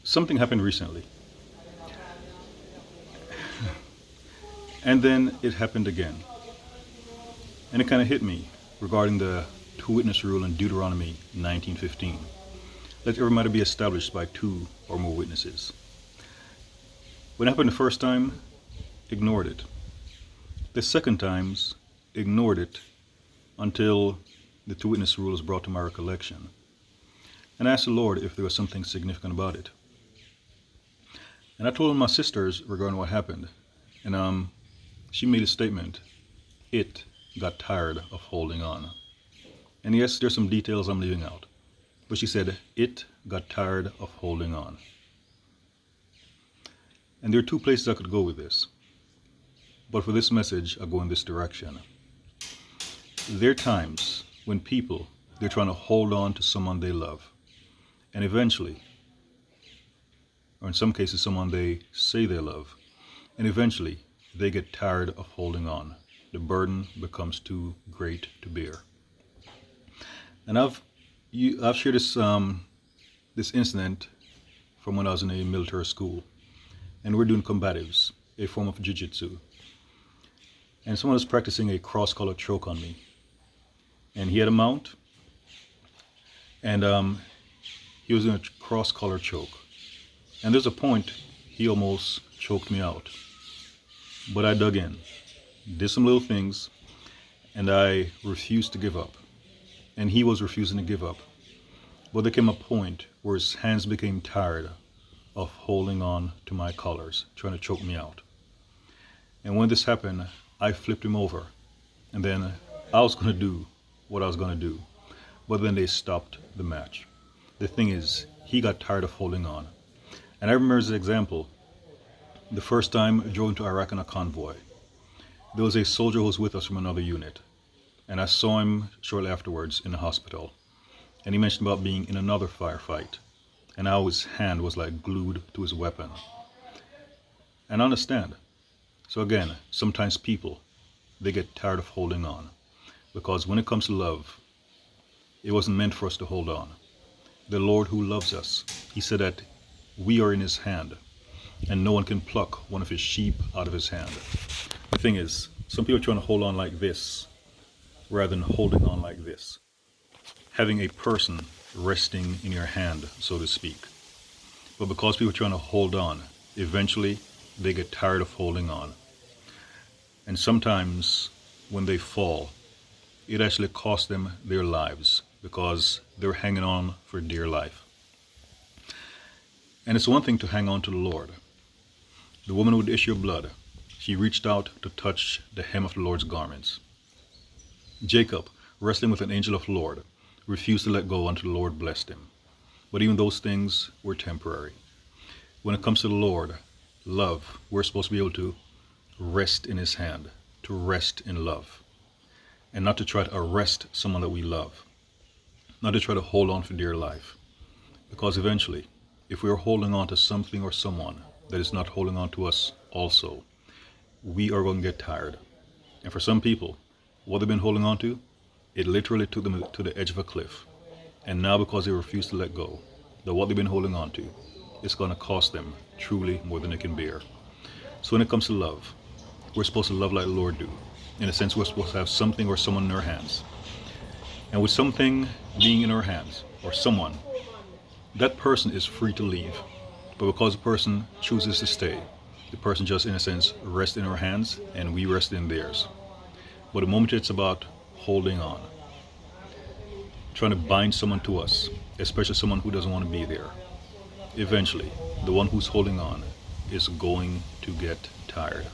something happened recently, and then it happened again, and it kind of hit me regarding the two-witness rule in Deuteronomy 19:15. Let every matter be established by two or more witnesses. When it happened the first time, ignored it. The second times, ignored it until the two-witness rule is brought to my recollection. And I asked the Lord if there was something significant about it. And I told my sisters regarding what happened. And she made a statement. It got tired of holding on. And yes, there's some details I'm leaving out. But she said, it got tired of holding on. And there are two places I could go with this. But for this message, I'll go in this direction. There are times when people, they're trying to hold on to someone they love. And eventually, or in some cases, someone they say they love. And eventually, they get tired of holding on. The burden becomes too great to bear. And I've shared this incident from when I was in a military school. And we're doing combatives, a form of jiu-jitsu. And someone was practicing a cross-collar choke on me. And he had a mount. And he was in a cross-collar choke. And there's a point he almost choked me out. But I dug in, did some little things, and I refused to give up. And he was refusing to give up. But there came a point where his hands became tired of holding on to my collars, trying to choke me out. And when this happened, I flipped him over. And then I was going to do what I was going to do. But then they stopped the match. The thing is, he got tired of holding on. And I remember as an example, the first time I drove into Iraq on a convoy. There was a soldier who was with us from another unit. And I saw him shortly afterwards in the hospital. And he mentioned about being in another firefight. And how his hand was like glued to his weapon. And I understand. So again, sometimes people, they get tired of holding on. Because when it comes to love, it wasn't meant for us to hold on. The Lord who loves us, he said that we are in his hand. And no one can pluck one of his sheep out of his hand. The thing is, some people are trying to hold on like this, rather than holding on like this. Having a person resting in your hand, so to speak. But because people are trying to hold on, eventually they get tired of holding on. And sometimes when they fall, it actually costs them their lives because they're hanging on for dear life. And it's one thing to hang on to the Lord. The woman with the issue of blood, she reached out to touch the hem of the Lord's garments. Jacob, wrestling with an angel of the Lord, refused to let go until the Lord blessed him. But even those things were temporary. When it comes to the Lord, love, we're supposed to be able to rest in his hand, to rest in love, and not to try to arrest someone that we love, not to try to hold on for dear life. Because eventually, if we are holding on to something or someone that is not holding on to us also, we are going to get tired. And for some people, what they've been holding on to, it literally took them to the edge of a cliff. And now because they refuse to let go, that what they've been holding on to, it's going to cost them truly more than they can bear. So when it comes to love, we're supposed to love like the Lord do. In a sense, we're supposed to have something or someone in our hands. And with something being in our hands, or someone, that person is free to leave. But because the person chooses to stay, the person just, in a sense, rests in our hands and we rest in theirs. But the moment it's about holding on, trying to bind someone to us, especially someone who doesn't want to be there, eventually, the one who's holding on is going to get tired.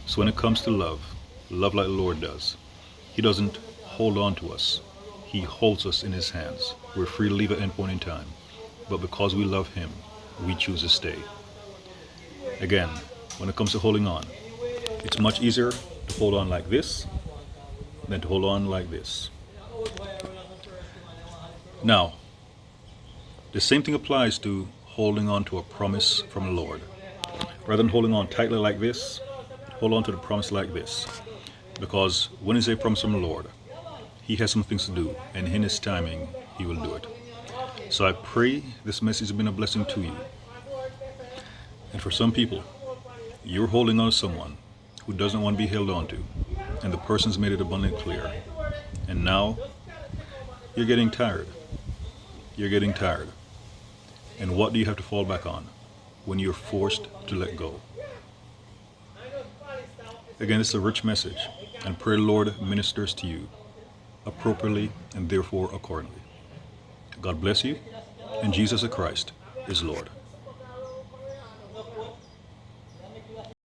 So when it comes to love like the Lord does, he doesn't hold on to us. He holds us in his hands. We're free to leave at any point in time. But because we love him, we choose to stay. Again, when it comes to holding on, it's much easier to hold on like this than to hold on like this. Now, the same thing applies to holding on to a promise from the Lord. Rather than holding on tightly like this, hold on to the promise like this. Because when it's a promise from the Lord, he has some things to do, and in his timing, he will do it. So I pray this message has been a blessing to you. And for some people, you're holding on to someone who doesn't want to be held on to, and the person's made it abundantly clear. And now, you're getting tired. You're getting tired. And what do you have to fall back on when you're forced to let go? Again, it's a rich message, and pray the Lord ministers to you appropriately and therefore accordingly. God bless you, and Jesus Christ is Lord.